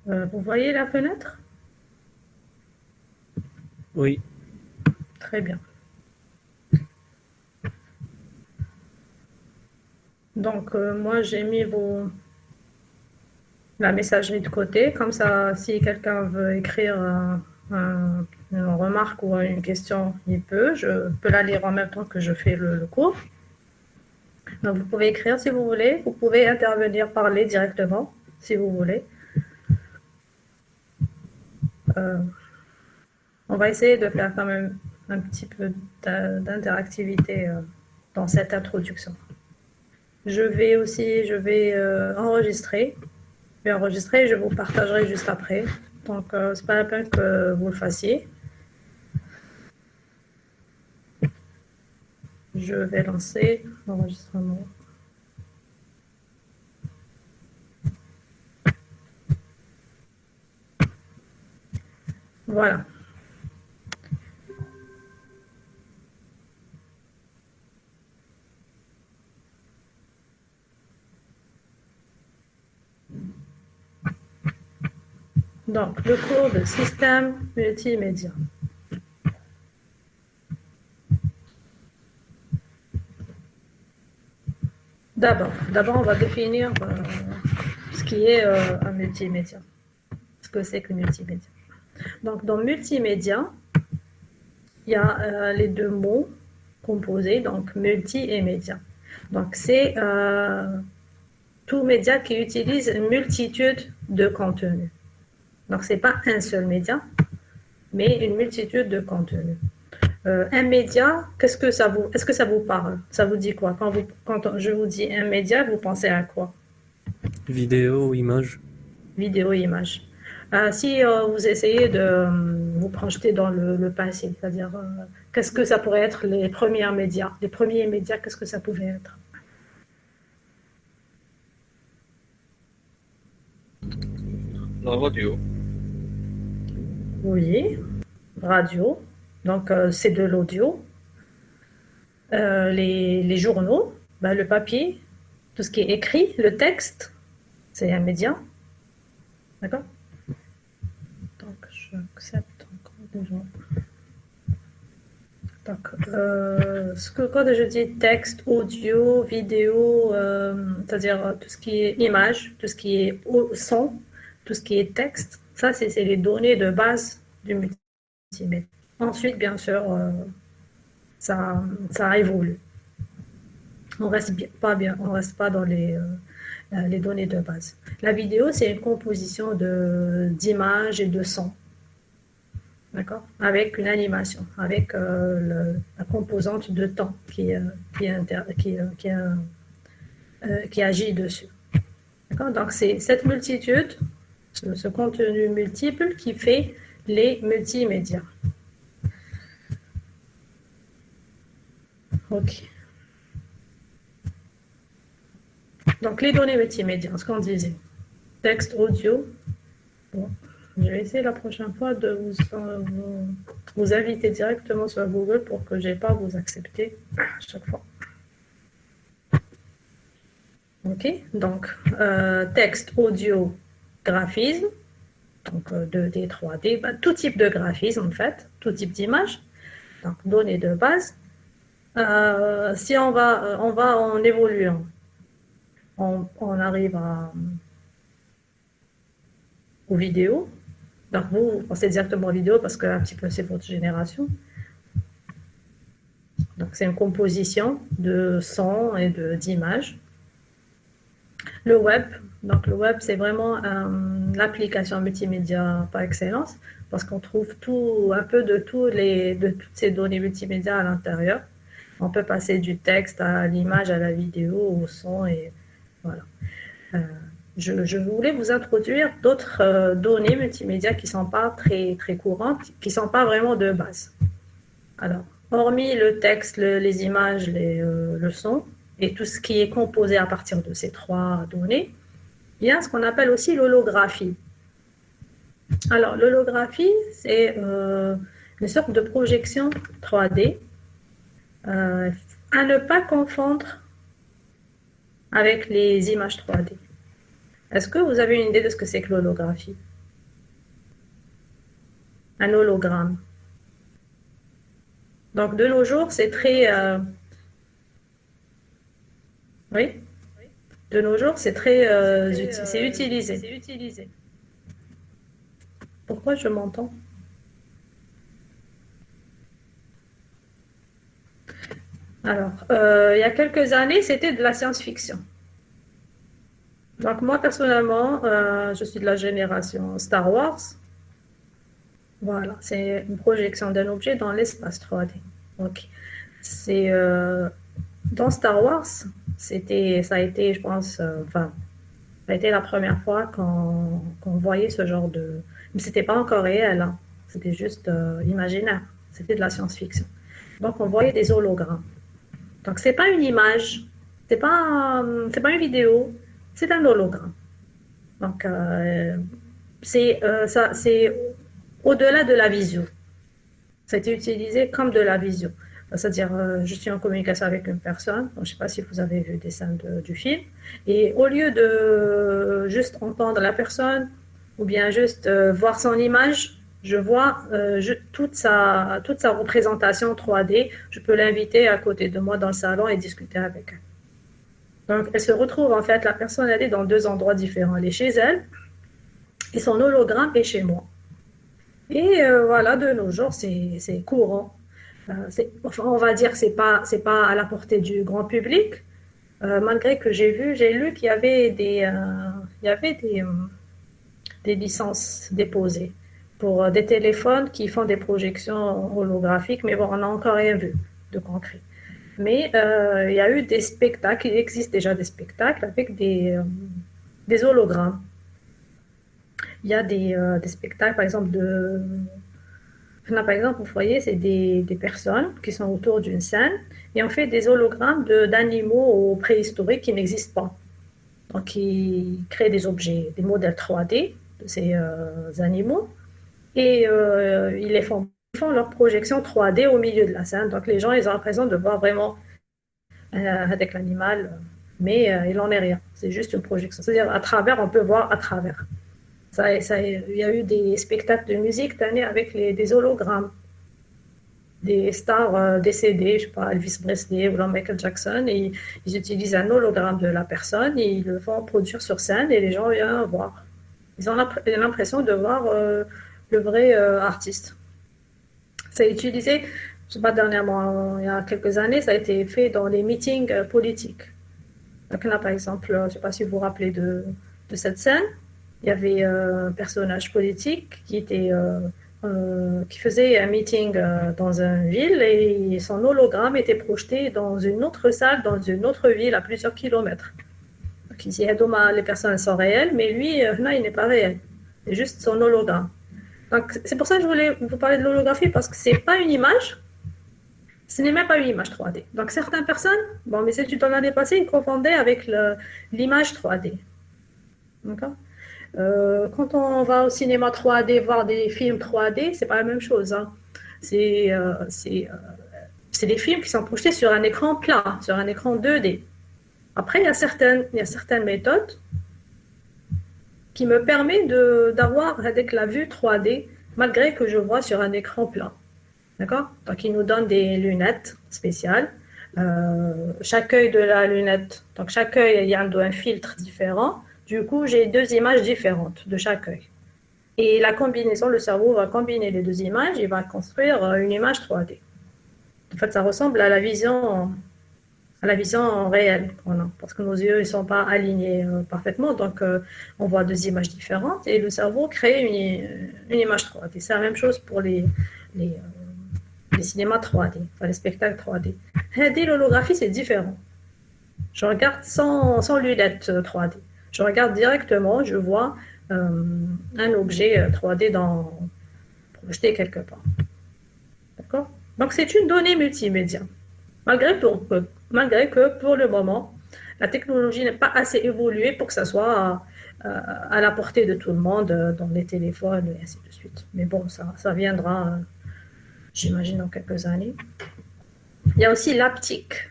Vous voyez la fenêtre? Oui, Très bien. Donc, moi, j'ai mis la messagerie de côté. Comme ça, si quelqu'un veut écrire une remarque ou une question, il peut. Je peux la lire en même temps que je fais le cours. Donc, vous pouvez écrire si vous voulez. Vous pouvez intervenir, parler directement si vous voulez. Euh, on va essayer de faire quand même un petit peu d'interactivité dans cette introduction. Je vais enregistrer. Je vais enregistrer et je vous partagerai juste après. Donc, c'est pas la peine que vous le fassiez. Je vais lancer l'enregistrement. Voilà. Donc, le cours de système multimédia. D'abord, on va définir ce qui est un multimédia. Ce que c'est que multimédia. Donc, dans multimédia, il y a les deux mots composés, donc multi et média. Donc, c'est tout média qui utilise une multitude de contenus. Donc, ce n'est pas un seul média, mais une multitude de contenus. Un média, est-ce que ça vous parle? Ça vous dit quoi? Quand je vous dis un média, vous pensez à quoi? vidéo, image. Vidéo, image. Si vous essayez de vous projeter dans le passé, c'est-à-dire qu'est-ce que ça pourrait être les premiers médias? Les premiers médias, qu'est-ce que ça pouvait être? La radio. Oui, radio. Donc c'est de l'audio. Les journaux, ben, le papier, tout ce qui est écrit, le texte, c'est un média. D'accord? Donc, j'accepte encore déjà. Donc, quand je dis texte, audio, vidéo, c'est-à-dire tout ce qui est image, tout ce qui est son, tout ce qui est texte, ça, c'est les données de base du multimédia. Ensuite, bien sûr, ça évolue. On reste pas dans les données de base. La vidéo, c'est une composition d'images et de sons. D'accord? Avec une animation, avec la composante de temps qui agit dessus. D'accord? Donc, c'est cette multitude, ce contenu multiple qui fait les multimédias. OK. Donc, les données multimédia, ce qu'on disait. Texte, audio. Bon, je vais essayer la prochaine fois de vous inviter directement sur Google pour que je n'ai pas à vous accepter à chaque fois. OK, donc texte, audio, graphisme, donc 2D, 3D, ben, tout type de graphisme en fait, tout type d'image, donc données de base. Si on va en évoluant, on arrive aux vidéos. Donc vous pensez directement aux vidéos parce que un petit peu c'est votre génération. Donc c'est une composition de sons et d'images. Le web, donc le web c'est vraiment l'application multimédia par excellence parce qu'on trouve un peu de toutes ces données multimédia à l'intérieur. On peut passer du texte à l'image, à la vidéo, au son et voilà. Euh, je voulais vous introduire d'autres données multimédia qui ne sont pas très, très courantes, qui ne sont pas vraiment de base. Alors, hormis le texte, les images, le son et tout ce qui est composé à partir de ces trois données, il y a ce qu'on appelle aussi l'holographie. Alors, l'holographie, c'est une sorte de projection 3D à ne pas confondre avec les images 3D. Est-ce que vous avez une idée de ce que c'est que l'holographie? un hologramme. Donc, de nos jours, c'est très... oui, de nos jours, c'est très... c'est utilisé. Pourquoi je m'entends? Alors, il y a quelques années, c'était de la science-fiction. Donc, moi, personnellement, je suis de la génération Star Wars. Voilà, c'est une projection d'un objet dans l'espace 3D. Ok. C'est dans Star Wars, ça a été, je pense, enfin, ça a été la première fois qu'on voyait ce genre de, mais c'était pas encore réel, hein. C'était juste imaginaire. C'était de la science-fiction. Donc, on voyait des hologrammes. Donc, c'est pas une image, c'est pas une vidéo, c'est un hologramme. Donc, c'est au-delà de la visio. Ça a été utilisé comme de la visio. C'est-à-dire, je suis en communication avec une personne, donc, je ne sais pas si vous avez vu des scènes du film, et au lieu de juste entendre la personne ou bien juste voir son image, je vois toute sa représentation 3D. Je peux l'inviter à côté de moi dans le salon et discuter avec elle. Donc, elle se retrouve, en fait, la personne, elle est dans deux endroits différents. Elle est chez elle et son hologramme est chez moi. Et voilà, de nos jours, c'est courant. Enfin, on va dire que c'est pas à la portée du grand public, malgré que j'ai lu qu'il y avait des licences déposées pour des téléphones qui font des projections holographiques, mais bon, on n'a encore rien vu de concret. Mais il y a eu des spectacles, il existe déjà des spectacles avec des hologrammes. Il y a des spectacles, par exemple, là, par exemple, vous voyez, c'est des personnes qui sont autour d'une scène et on fait des hologrammes d'animaux préhistoriques qui n'existent pas. Donc, ils créent des objets, des modèles 3D de ces animaux et ils font leur projection 3D au milieu de la scène. Donc, les gens, ils ont l'impression de voir vraiment avec l'animal, mais il n'en est rien. C'est juste une projection. C'est-à-dire, à travers, on peut voir à travers. Il y a eu des spectacles de musique cette année avec des hologrammes, des stars décédées, je sais pas, Elvis Presley ou Michael Jackson, et ils utilisent un hologramme de la personne et ils le font produire sur scène et les gens viennent voir. Ils ont l'impression de voir le vrai artiste. Ça a utilisé, je sais pas dernièrement, il y a quelques années, ça a été fait dans les meetings politiques. Donc là, par exemple, je ne sais pas si vous vous rappelez de cette scène. Il y avait un personnage politique qui faisait un meeting dans une ville et son hologramme était projeté dans une autre salle, dans une autre ville à plusieurs kilomètres. Donc ici, les personnes sont réelles, mais lui, là, il n'est pas réel. C'est juste son hologramme. Donc c'est pour ça que je voulais vous parler de l'holographie, parce que ce n'est pas une image, ce n'est même pas une image 3D. Donc certaines personnes, bon, mes études dans l'année passée, ils confondaient avec l'image 3D. D'accord. Quand on va au cinéma 3D voir des films 3D, c'est pas la même chose, hein. C'est des films qui sont projetés sur un écran plat, sur un écran 2D. Après, il y a certaines méthodes qui me permettent d'avoir avec la vue 3D, malgré que je vois sur un écran plat. D'accord. Donc, ils nous donnent des lunettes spéciales. Chaque œil de la lunette, donc chaque œil, il y a un filtre différent. Du coup, j'ai deux images différentes de chaque œil. Et la combinaison, le cerveau va combiner les deux images, il va construire une image 3D. En fait, ça ressemble à la vision réelle qu'on a, parce que nos yeux ne sont pas alignés parfaitement, donc on voit deux images différentes et le cerveau crée une image 3D. C'est la même chose pour les cinémas 3D, enfin les spectacles 3D. L'holographie, c'est différent. Je regarde sans lunettes 3D. Je regarde directement, je vois un objet 3D projeté quelque part. D'accord. Donc, c'est une donnée multimédia. Malgré que, pour le moment, la technologie n'est pas assez évoluée pour que ça soit à la portée de tout le monde, dans les téléphones et ainsi de suite. Mais bon, ça viendra, j'imagine, dans quelques années. Il y a aussi l'haptique.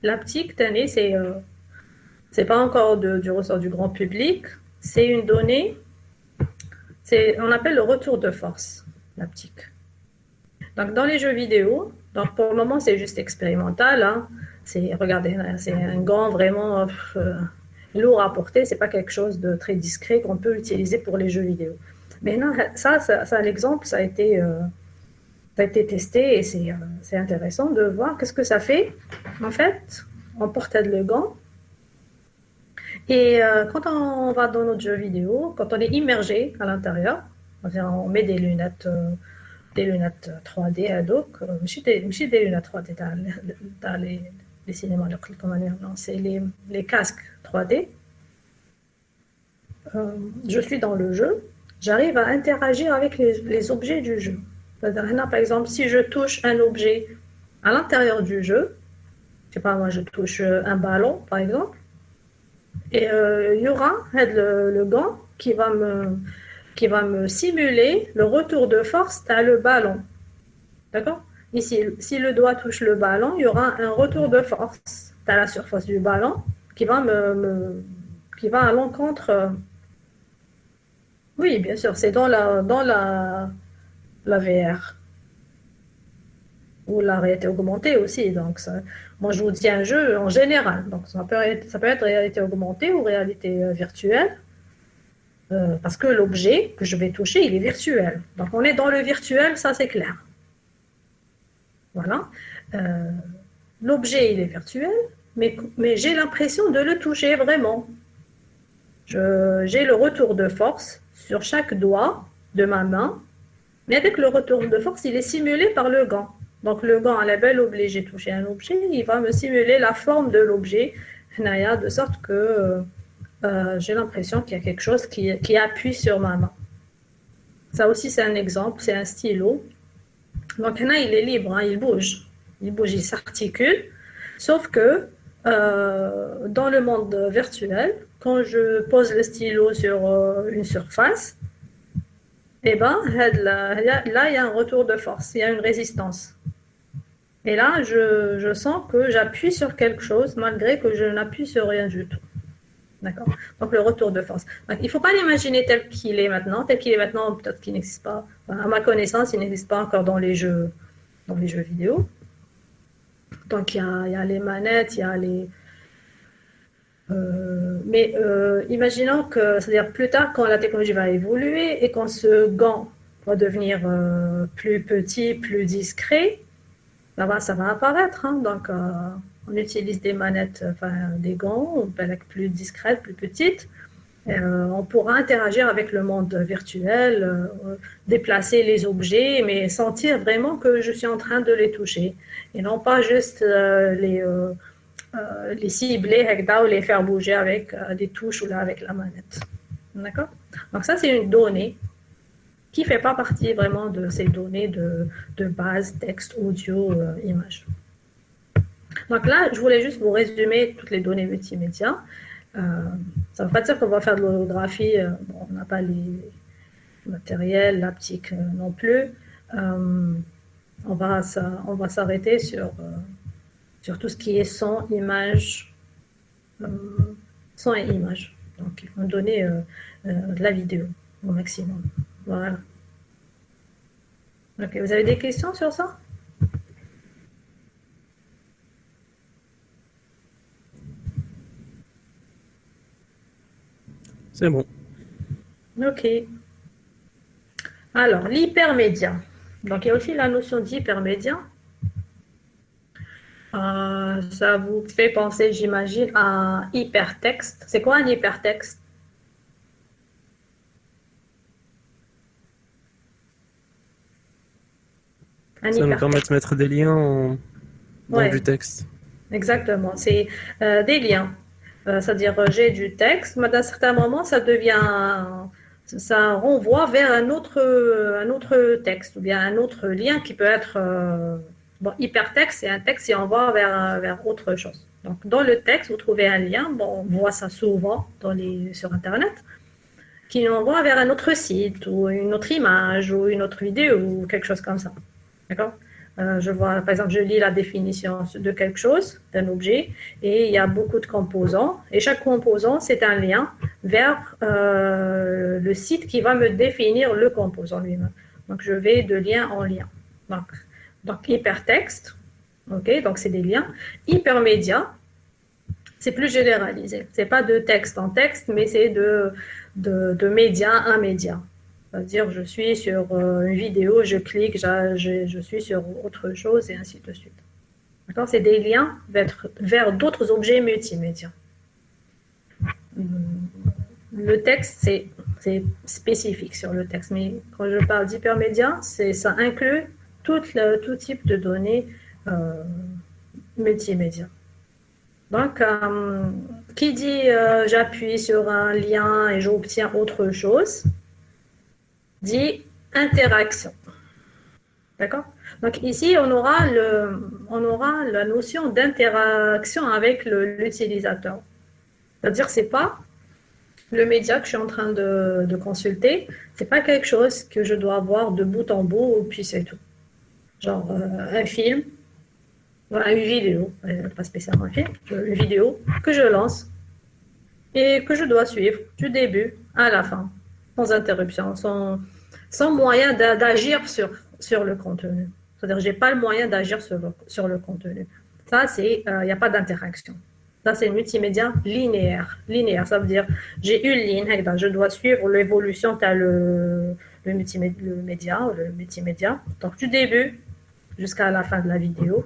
L'haptique, tenez, c'est pas encore du ressort du grand public. C'est une donnée, on appelle le retour de force. l'haptique. Donc, dans les jeux vidéo, donc pour le moment, c'est juste expérimental. Hein. Regardez, c'est un gant vraiment lourd à porter. C'est pas quelque chose de très discret qu'on peut utiliser pour les jeux vidéo. Mais non, ça l'exemple, ça a été testé et c'est intéressant de voir qu'est-ce que ça fait. En fait, on porte le gant et quand on va dans notre jeu vidéo, quand on est immergé à l'intérieur, on met des lunettes 3D donc ماشي des lunettes 3D dans les cinémas comment dire non c'est les casques 3D. Je suis dans le jeu, j'arrive à interagir avec les objets du jeu. Par exemple, si je touche un objet à l'intérieur du jeu, je sais pas moi, je touche un ballon par exemple, et il y aura le gant qui va me simuler le retour de force à le ballon. D'accord? Ici, si le doigt touche le ballon, il y aura un retour de force à la surface du ballon qui va qui va à l'encontre. Oui, bien sûr, c'est dans la VR ou la réalité augmentée aussi. Donc, moi, je vous dis un jeu en général. Donc, ça peut être réalité augmentée ou réalité virtuelle. Parce que l'objet que je vais toucher, il est virtuel. Donc, on est dans le virtuel, ça c'est clair. Voilà. L'objet, il est virtuel, mais j'ai l'impression de le toucher vraiment. J'ai le retour de force sur chaque doigt de ma main, mais avec le retour de force, il est simulé par le gant. Donc, le gant, à la belle objet, j'ai touché un objet, il va me simuler la forme de l'objet, de sorte que j'ai l'impression qu'il y a quelque chose qui appuie sur ma main. Ça aussi, c'est un exemple, c'est un stylo. Donc, là, il est libre, hein, il bouge, il s'articule, sauf que dans le monde virtuel, quand je pose le stylo sur une surface, eh ben, là, il y a un retour de force, il y a une résistance. Et là, je sens que j'appuie sur quelque chose, malgré que je n'appuie sur rien du tout. D'accord. Donc, le retour de force. Donc, il ne faut pas l'imaginer tel qu'il est maintenant. Tel qu'il est maintenant, peut-être qu'il n'existe pas. Enfin, à ma connaissance, il n'existe pas encore dans les jeux vidéo. Donc, il y a les manettes, il y a les... mais imaginons que, c'est-à-dire plus tard, quand la technologie va évoluer et quand ce gant va devenir plus petit, plus discret, ça va apparaître. Hein. Donc, on utilise des manettes, des gants, plus discrètes, plus petites. On pourra interagir avec le monde virtuel, déplacer les objets, mais sentir vraiment que je suis en train de les toucher. Et non pas juste les cibler ou les faire bouger avec des touches ou là avec la manette. D'accord? Donc ça, c'est une donnée qui ne fait pas partie vraiment de ces données de base, texte, audio, image. Donc là, je voulais juste vous résumer toutes les données multimédia. Ça ne veut pas dire qu'on va faire de l'holographie, on n'a pas les matériels, l'haptique non plus. On va s'arrêter sur tout ce qui est son, image, son et image. Donc, ils vont donner de la vidéo au maximum. Voilà. Ok, vous avez des questions sur ça? C'est bon. Ok. Alors, l'hypermédia. Donc, il y a aussi la notion d'hypermédia. Ça vous fait penser, j'imagine, à hypertexte. C'est quoi un hypertexte? Ça nous permet de mettre des liens dans du texte. Exactement, c'est des liens. C'est-à-dire, j'ai du texte, mais à un certain moment, ça renvoie vers un autre texte ou bien un autre lien qui peut être... hypertexte, c'est un texte qui envoie vers autre chose. Donc, dans le texte, vous trouvez un lien, on voit ça souvent sur Internet, qui envoie vers un autre site ou une autre image ou une autre vidéo ou quelque chose comme ça. D'accord? Par exemple, je lis la définition de quelque chose, d'un objet, et il y a beaucoup de composants. Et chaque composant, c'est un lien vers le site qui va me définir le composant lui-même. Donc, je vais de lien en lien. Donc hypertexte, ok, donc c'est des liens. Hypermédia, c'est plus généralisé. C'est pas de texte en texte, mais c'est de média à média. C'est-à-dire, je suis sur une vidéo, je clique, je suis sur autre chose, et ainsi de suite. D'accord? C'est des liens vers d'autres objets multimédia. Le texte, c'est spécifique sur le texte, mais quand je parle d'hypermédia, ça inclut tout type de données multimédia. Donc, qui dit j'appuie sur un lien et j'obtiens autre chose, dit interaction. D'accord? Donc ici, on aura la notion d'interaction avec l'utilisateur. C'est-à-dire, c'est pas le média que je suis en train de consulter, c'est pas quelque chose que je dois voir de bout en bout, puis c'est tout. Genre un film, une vidéo, pas spécialement un film, une vidéo que je lance et que je dois suivre du début à la fin, sans interruption, sans moyen d'agir sur le contenu. C'est-à-dire, je n'ai pas le moyen d'agir sur le contenu. Ça, il n'y a pas d'interaction. Ça, c'est multimédia linéaire. Linéaire, ça veut dire, j'ai une ligne, je dois suivre l'évolution, tu as le multimédia. Donc, du début jusqu'à la fin de la vidéo,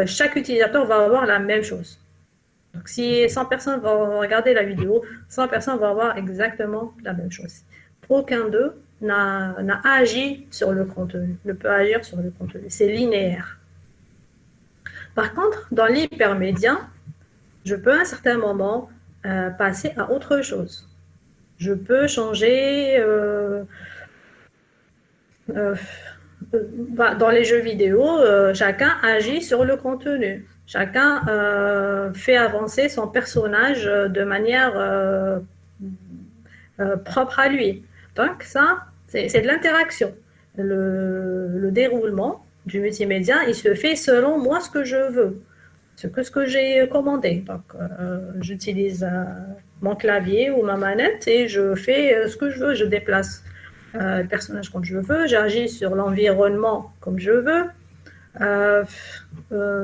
chaque utilisateur va avoir la même chose. Donc, si 100 personnes vont regarder la vidéo, 100 personnes vont avoir exactement la même chose. Aucun d'eux n'a agi sur le contenu, ne peut agir sur le contenu. C'est linéaire. Par contre, dans l'hypermédia, je peux à un certain moment passer à autre chose. Je peux changer... dans les jeux vidéo, chacun agit sur le contenu. Chacun fait avancer son personnage de manière propre à lui. Donc ça, c'est de l'interaction. Le déroulement du multimédia, il se fait selon moi ce que je veux, ce que j'ai commandé. Donc j'utilise mon clavier ou ma manette et je fais ce que je veux, je déplace le personnage comme je veux, j'agis sur l'environnement comme je veux.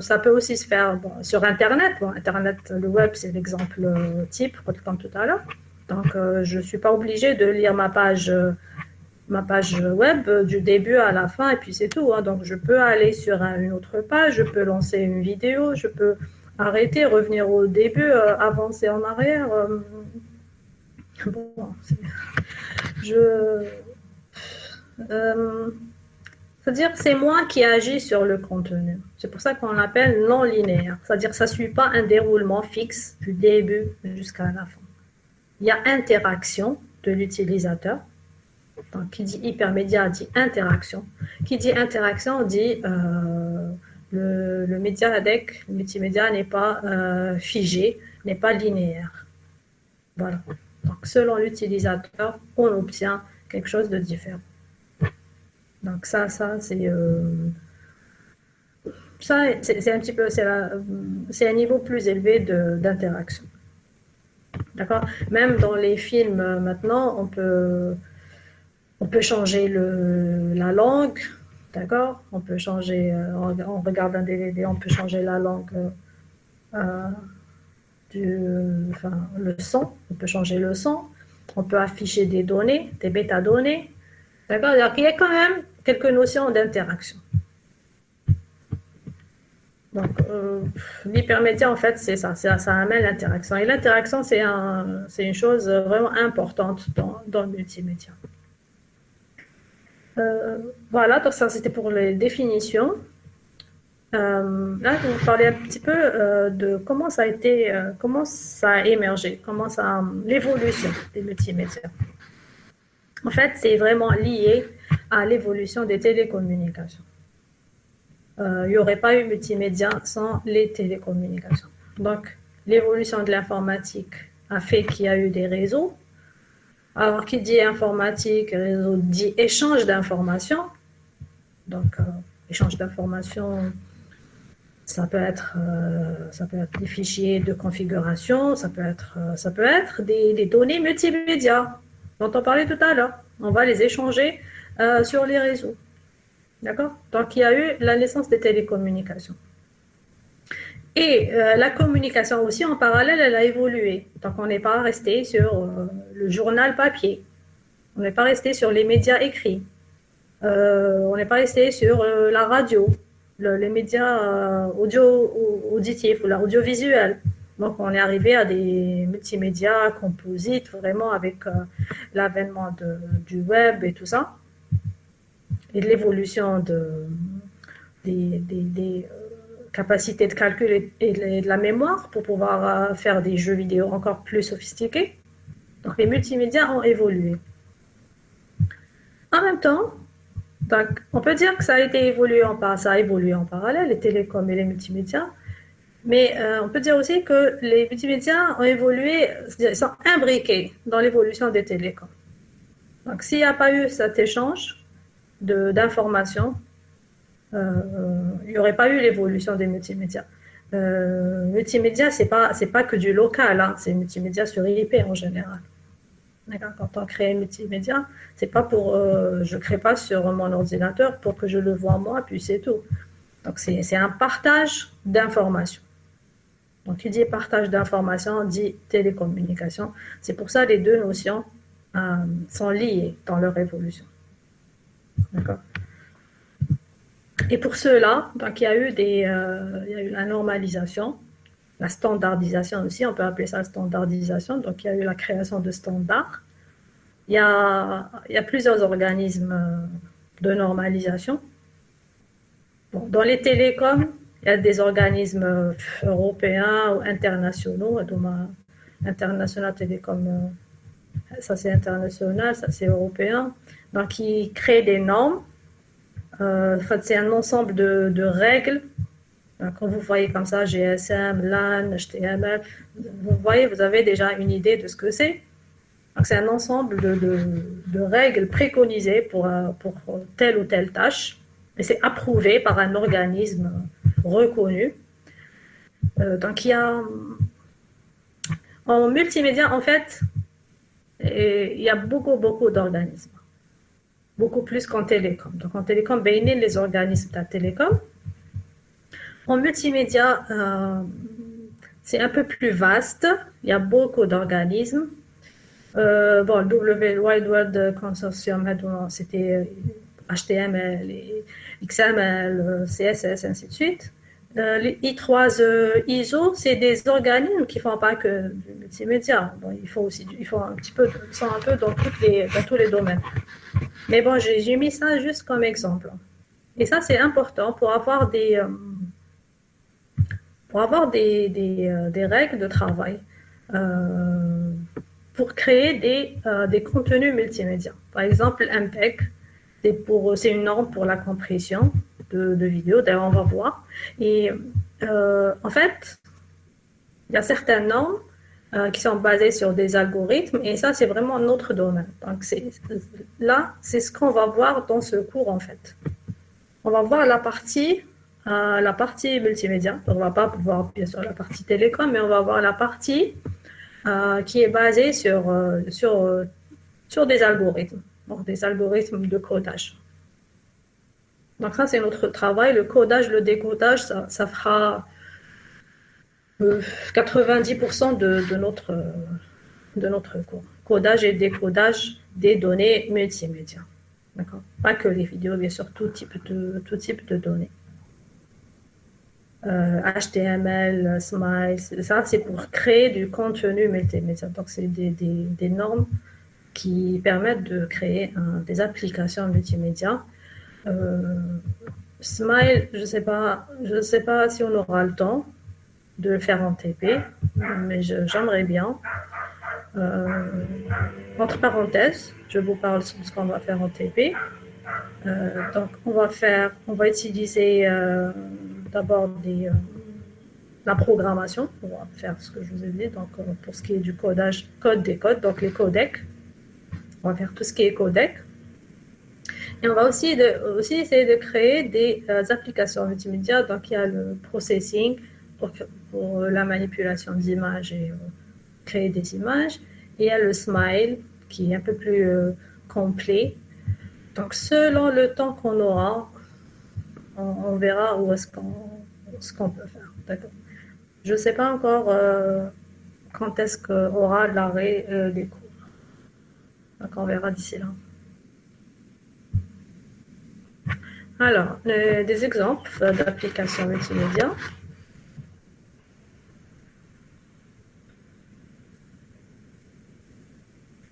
Ça peut aussi se faire sur Internet. Internet, le web, c'est l'exemple type, comme tout à l'heure. Donc, je ne suis pas obligée de lire ma page web du début à la fin et puis c'est tout. Donc, je peux aller sur une autre page, je peux lancer une vidéo, je peux arrêter, revenir au début, avancer en arrière. C'est-à-dire c'est moi qui agis sur le contenu. C'est pour ça qu'on l'appelle non linéaire. C'est-à-dire que ça ne suit pas un déroulement fixe du début jusqu'à la fin. Il y a interaction de l'utilisateur. Donc, qui dit hypermédia dit interaction. Qui dit interaction dit le média ADEC, le multimédia n'est pas figé, n'est pas linéaire. Voilà. Donc, selon l'utilisateur, on obtient quelque chose de différent. Donc ça c'est un petit peu, c'est un niveau plus élevé d'interaction. D'accord? Même dans les films maintenant, on peut changer la langue, d'accord? On peut changer, on regarde un DVD, on peut changer la langue, le son, on peut changer le son, on peut afficher des données, des métadonnées, d'accord? Alors il y a quand même quelques notions d'interaction. Donc, l'hypermédia, en fait, c'est ça amène l'interaction. Et l'interaction, c'est une chose vraiment importante dans le multimédia. Voilà, donc ça, c'était pour les définitions. Là, je vais vous parler un petit peu de comment ça a émergé, l'évolution des multimédias. En fait, c'est vraiment lié à l'évolution des télécommunications. Il n'y aurait pas eu multimédia sans les télécommunications. Donc, l'évolution de l'informatique a fait qu'il y a eu des réseaux. Alors, qui dit informatique, réseau dit échange d'informations. Donc, échange d'informations, ça peut être des fichiers de configuration, ça peut être des données multimédia dont on parlait tout à l'heure. On va les échanger sur les réseaux. D'accord? Donc, il y a eu la naissance des télécommunications. Et la communication aussi, en parallèle, elle a évolué. Donc, on n'est pas resté sur le journal papier. On n'est pas resté sur les médias écrits. On n'est pas resté sur la radio, les médias auditifs ou l'audiovisuel. Donc, on est arrivé à des multimédias composites, vraiment avec l'avènement du web et tout ça, et de l'évolution des capacités de calcul et de la mémoire pour pouvoir faire des jeux vidéo encore plus sophistiqués. Donc, les multimédias ont évolué. En même temps, donc, on peut dire que ça a évolué en parallèle, les télécoms et les multimédias, mais on peut dire aussi que les multimédias ont évolué, ils sont imbriqués dans l'évolution des télécoms. Donc, s'il n'y a pas eu cet échange d'informations, il n'y aurait pas eu l'évolution des multimédias. Multimédia, c'est pas que du local, hein, c'est multimédia sur IP en général. Quand on crée un multimédia, c'est pas je crée pas sur mon ordinateur pour que je le vois moi, puis c'est tout. Donc c'est un partage d'informations. Donc qui dit partage d'informations dit télécommunication. C'est pour ça que les deux notions sont liées dans leur évolution. D'accord. Et pour cela, donc il y a eu la normalisation, la standardisation aussi, on peut appeler ça standardisation. Donc il y a eu la création de standards. Il y a plusieurs organismes de normalisation. Bon, dans les télécoms, il y a des organismes européens ou internationaux. International Télécom, ça c'est international, ça c'est européen. Donc ils créent des normes. En fait, c'est un ensemble de règles. Quand vous voyez comme ça, GSM, LAN, HTML, vous voyez, vous avez déjà une idée de ce que c'est. Donc, c'est un ensemble de règles préconisées pour telle ou telle tâche. Et c'est approuvé par un organisme reconnu. Donc, il y a en multimédia, en fait, il y a beaucoup d'organismes. Beaucoup plus qu'en télécom. Donc, en télécom, les organismes de la télécom. En multimédia, c'est un peu plus vaste. Il y a beaucoup d'organismes. Le Wide World Consortium, c'était HTML, XML, CSS, ainsi de suite. Les I3 ISO, c'est des organismes qui ne font pas que du multimédia. Bon, il faut un petit peu, ils sont un peu dans tous les domaines. Mais bon, j'ai mis ça juste comme exemple. Et ça, c'est important pour avoir des règles de travail, pour créer des contenus multimédia. Par exemple, MPEG, c'est une norme pour la compression de vidéos, d'ailleurs on va voir. Et en fait, il y a certaines normes qui sont basées sur des algorithmes, et ça c'est vraiment notre domaine. Donc c'est ce qu'on va voir dans ce cours en fait. On va voir la partie multimédia. On ne va pas voir bien sûr la partie télécom, mais on va voir la partie qui est basée sur des algorithmes, donc des algorithmes de codage. Donc ça, c'est notre travail. Le codage, le décodage, ça fera 90% de notre cours. Codage et décodage des données multimédia. D'accord. Pas que les vidéos, bien sûr, tout type de données. HTML, Smile, ça c'est pour créer du contenu multimédia. Donc c'est des normes qui permettent de créer des applications multimédia. Smile, je sais pas si on aura le temps de le faire en TP, mais j'aimerais bien. Entre parenthèses, je vous parle de ce qu'on va faire en TP. Donc on va utiliser d'abord la programmation. On va faire ce que je vous ai dit. Donc pour ce qui est du codage, code-décode, donc les codecs. On va faire tout ce qui est codec. Et on va aussi essayer de créer des applications multimédia. Donc il y a le processing pour la manipulation d'images et créer des images. Et il y a le Smile qui est un peu plus complet Donc, selon le temps qu'on aura, on verra où est-ce qu'on peut faire. D'accord. Je ne sais pas encore quand est-ce qu'aura l'arrêt des cours. Donc, on verra d'ici là. Alors, des exemples d'applications multimédia.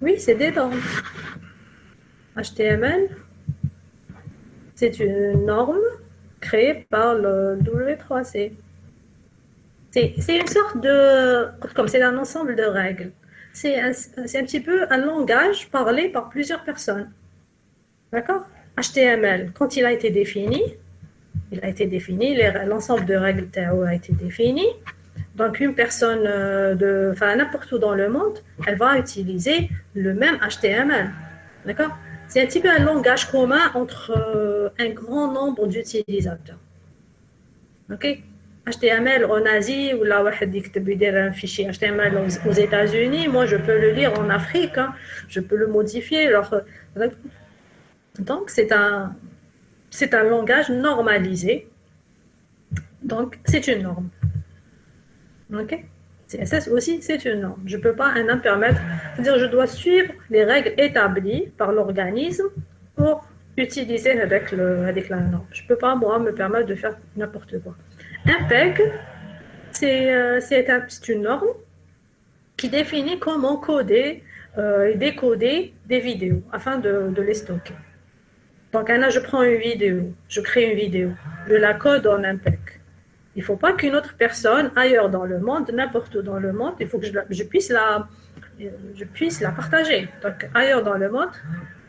Oui, c'est des normes. HTML, c'est une norme créée par le W3C. C'est une sorte de... Comme c'est un ensemble de règles. C'est un petit peu un langage parlé par plusieurs personnes. D'accord? HTML, quand il a été défini, l'ensemble de règles TAO a été défini. Donc, une personne, n'importe où dans le monde, elle va utiliser le même HTML. D'accord? C'est un petit peu un langage commun entre un grand nombre d'utilisateurs. OK? HTML en Asie, ou là, un fichier HTML aux États-Unis, moi, je peux le lire en Afrique, hein, je peux le modifier. Donc, c'est un langage normalisé. Donc, c'est une norme. OK? CSS aussi, c'est une norme. Je ne peux pas un permettre, c'est-à-dire je dois suivre les règles établies par l'organisme pour utiliser avec la norme. Je ne peux pas, moi, me permettre de faire n'importe quoi. Un PEG, c'est une norme qui définit comment coder et décoder des vidéos afin de les stocker. Donc, là, je prends une vidéo, je crée une vidéo, je la code en un PEG. Il ne faut pas qu'une autre personne ailleurs dans le monde, n'importe où dans le monde, il faut que je puisse la partager. Donc, ailleurs dans le monde,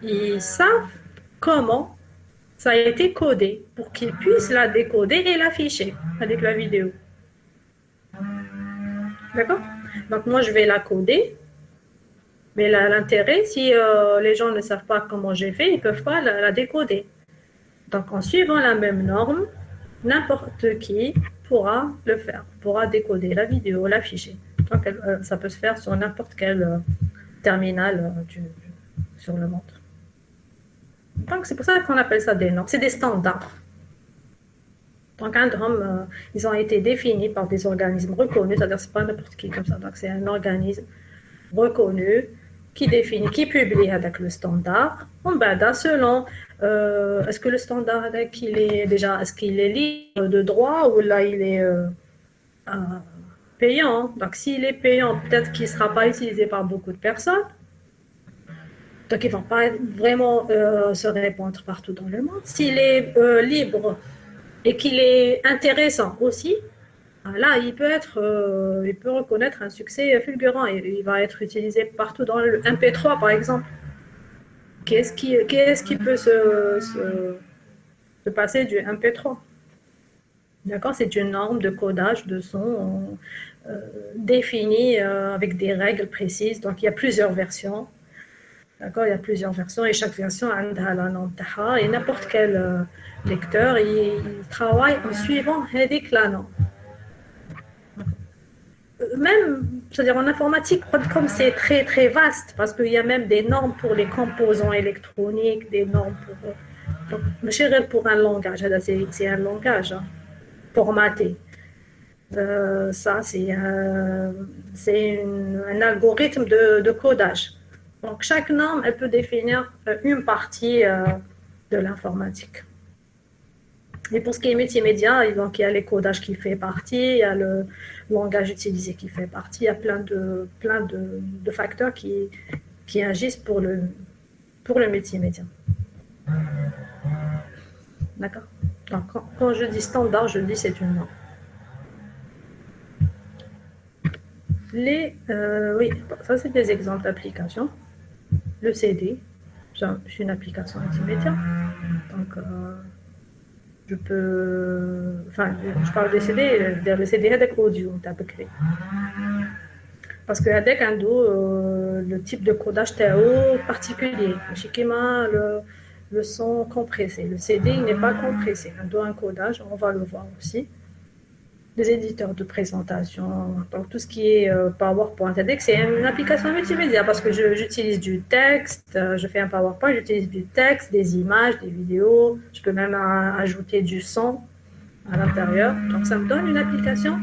ils savent comment ça a été codé pour qu'ils puissent la décoder et l'afficher avec la vidéo. D'accord? Donc, moi, je vais la coder. Mais l'intérêt, si les gens ne savent pas comment j'ai fait, ils ne peuvent pas la décoder. Donc, en suivant la même norme, n'importe qui pourra le faire, pourra décoder la vidéo, l'afficher. Donc, ça peut se faire sur n'importe quel terminal sur le monde. Donc, c'est pour ça qu'on appelle ça des normes. C'est des standards. Donc, ils ont été définis par des organismes reconnus, c'est-à-dire que ce n'est pas n'importe qui comme ça. Donc, c'est un organisme reconnu qui définit, qui publie avec le standard. Selon, est-ce que le standard est qu'il est libre de droit ou là il est payant. Donc, s'il est payant, peut-être qu'il ne sera pas utilisé par beaucoup de personnes. Donc, il ne va pas vraiment se répandre partout dans le monde. S'il est libre et qu'il est intéressant aussi, là, il peut reconnaître un succès fulgurant et il va être utilisé partout dans le MP3, par exemple. Qu'est-ce qui peut se passer du MP3? D'accord, c'est une norme de codage de son définie avec des règles précises. Donc, il y a plusieurs versions. D'accord, il y a plusieurs versions et chaque version a la norme taha et n'importe quel lecteur, il travaille en suivant la norme. Même, c'est-à-dire en informatique, comme c'est très très vaste, parce qu'il y a même des normes pour les composants électroniques, des normes pour un langage, c'est un langage formaté. Ça, c'est un algorithme de codage. Donc, chaque norme, elle peut définir une partie de l'informatique. Et pour ce qui est multimédia, donc, il y a les codages qui fait partie, il y a le langage utilisé qui fait partie, il y a plein de facteurs qui agissent pour le multimédia. D'accord. Donc, quand je dis standard, je dis c'est une norme. Oui, ça c'est des exemples d'applications. Le CD, c'est une application multimédia. Donc, je parle des CD, le CD avec audio, parce que avec le type de codage TAO particulier, le son compressé. Le CD, il n'est pas compressé. Un codage, on va le voir aussi. des éditeurs de présentation, donc tout ce qui est PowerPoint. C'est-à-dire que c'est une application multimédia parce que j'utilise du texte, je fais un PowerPoint, j'utilise du texte, des images, des vidéos, je peux même ajouter du son à l'intérieur. Donc ça me donne une application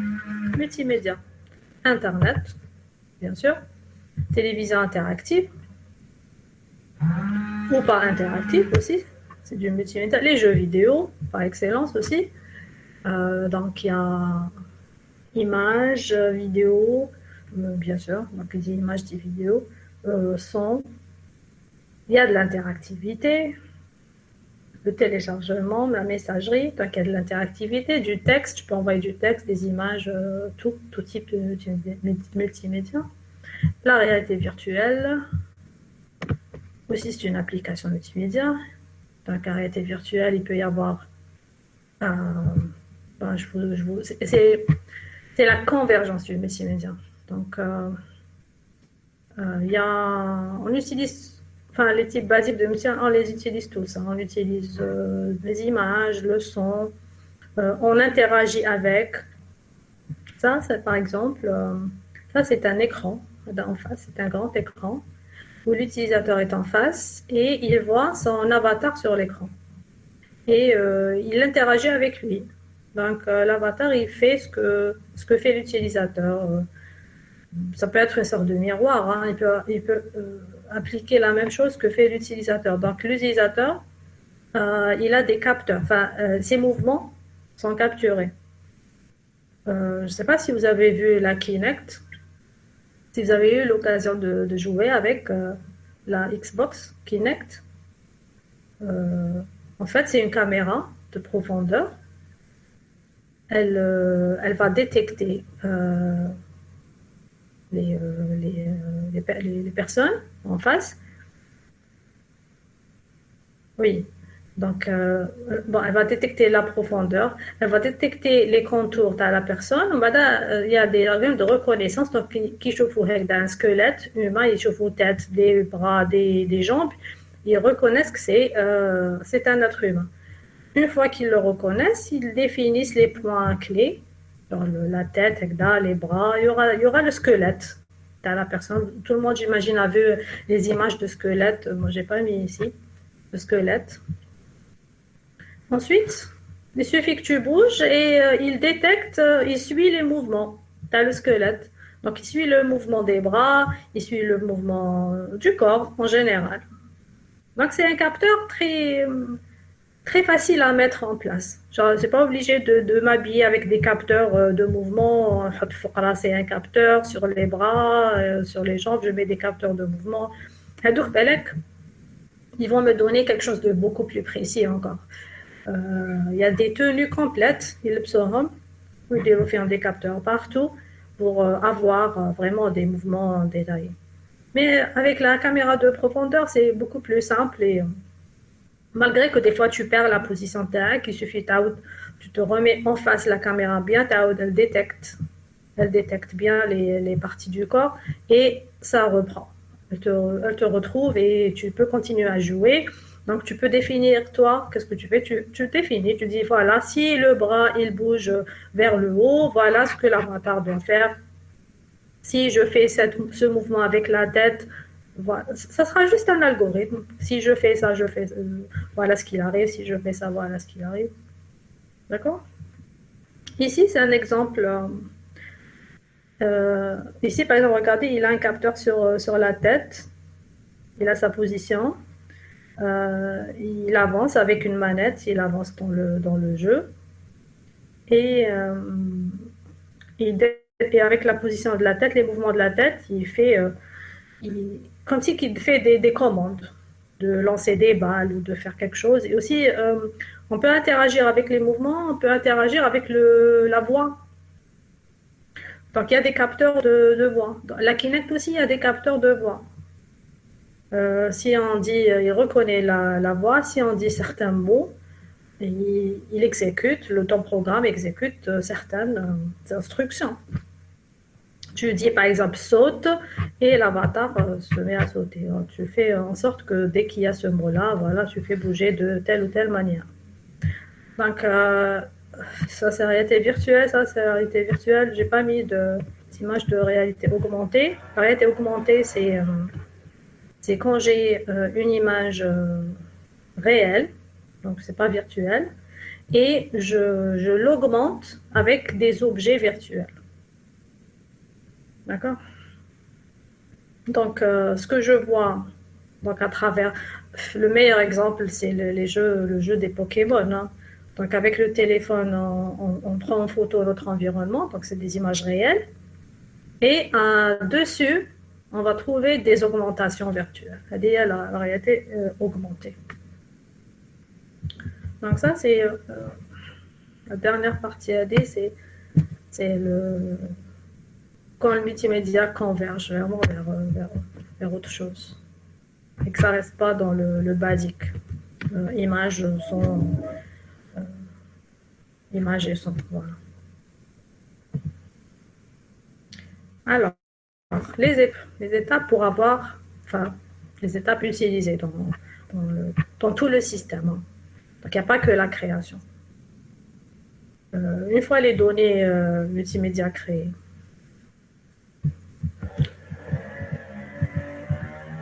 multimédia. Internet, bien sûr, télévision interactive, ou pas interactive aussi, c'est du multimédia. Les jeux vidéo, par excellence aussi. Donc il y a images, vidéos, bien sûr, donc des images, des vidéos, son. Il y a de l'interactivité, le téléchargement, la messagerie, donc il y a de l'interactivité, du texte, tu peux envoyer du texte, des images, tout type de multimédia. La réalité virtuelle, aussi c'est une application multimédia. Donc la réalité virtuelle, il peut y avoir, c'est la convergence du multimédia. Donc on utilise, enfin les types basiques de multimédia, on les utilise tous. Hein. On utilise les images, le son, on interagit avec. Ça, c'est par exemple, ça c'est un écran en face, c'est un grand écran où l'utilisateur est en face et il voit son avatar sur l'écran. Et il interagit avec lui. Donc l'avatar, il fait ce que fait l'utilisateur. Ça peut être une sorte de miroir. Hein. Il peut appliquer la même chose que fait l'utilisateur. Donc l'utilisateur, il a des capteurs. Enfin, ses mouvements sont capturés. Je ne sais pas si vous avez vu la Kinect. Si vous avez eu l'occasion de jouer avec la Xbox Kinect, en fait, c'est une caméra de profondeur. Elle va détecter les personnes en face. Oui. Donc, elle va détecter la profondeur, elle va détecter les contours de la personne. Il y a des organes de reconnaissance donc, qui chauffent d'un squelette humain, ils chauffent tête, des bras, des jambes. Ils reconnaissent que c'est un être humain. Une fois qu'ils le reconnaissent, ils définissent les points clés, genre la tête, les bras. Il y aura le squelette de la personne. Tout le monde, j'imagine, a vu les images de squelette. Moi, je n'ai pas mis ici le squelette. Ensuite, il suffit que tu bouges et il détecte, il suit les mouvements. Tu as le squelette. Donc, il suit le mouvement des bras, il suit le mouvement du corps en général. Donc, c'est un capteur très facile à mettre en place. Genre, je n'ai pas obligé de m'habiller avec des capteurs de mouvement. C'est un capteur sur les bras, sur les jambes, je mets des capteurs de mouvement. Ils vont me donner quelque chose de beaucoup plus précis encore. Il y a des tenues complètes, ils font des capteurs partout pour avoir vraiment des mouvements détaillés. Mais avec la caméra de profondeur, c'est beaucoup plus simple et malgré que des fois tu perds la position de ta, il suffit tu te remets en face la caméra bien, elle détecte bien les parties du corps et ça reprend. Elle te retrouve et tu peux continuer à jouer. Donc, tu peux définir, toi, qu'est-ce que tu fais, tu définis, tu dis, voilà, si le bras, il bouge vers le haut, voilà ce que l'avatar doit faire. Si je fais ce mouvement avec la tête, voilà, ça sera juste un algorithme. Si je fais ça, voilà ce qu'il arrive. Si je fais ça, voilà ce qu'il arrive. D'accord? Ici, c'est un exemple. Ici, par exemple, regardez, il a un capteur sur la tête. Il a sa position. Il avance avec une manette, il avance dans le jeu. Et avec la position de la tête, les mouvements de la tête, il fait comme si il fait des commandes, de lancer des balles ou de faire quelque chose. Et aussi, on peut interagir avec les mouvements, on peut interagir avec la voix. Donc, il y a des capteurs de voix. Dans la Kinect aussi, il y a des capteurs de voix. Si on dit, il reconnaît la voix, si on dit certains mots, il exécute, ton programme exécute certaines instructions. Tu dis par exemple saute et l'avatar se met à sauter. Alors, tu fais en sorte que dès qu'il y a ce mot-là, voilà, tu fais bouger de telle ou telle manière. Donc, Ça, c'est réalité virtuelle. Ça, c'est réalité virtuelle. J'ai pas mis d'image de réalité augmentée. La réalité augmentée, c'est quand j'ai une image réelle, donc c'est pas virtuel, et je l'augmente avec des objets virtuels. D'accord? Donc, ce que je vois, donc à travers, le meilleur exemple, c'est le jeu des Pokémon, hein. Donc, avec le téléphone, on prend en photo notre environnement, donc c'est des images réelles, et dessus, on va trouver des augmentations virtuelles, c'est-à-dire la réalité augmentée. Donc, ça, c'est la dernière partie AD, c'est quand le multimédia converge vraiment vers autre chose. Et que ça ne reste pas dans le basique. Image, son, image et son. Voilà. Alors, les étapes pour avoir, enfin, les étapes utilisées dans tout le système, hein. Donc, il n'y a pas que la création. Une fois les données multimédia créées,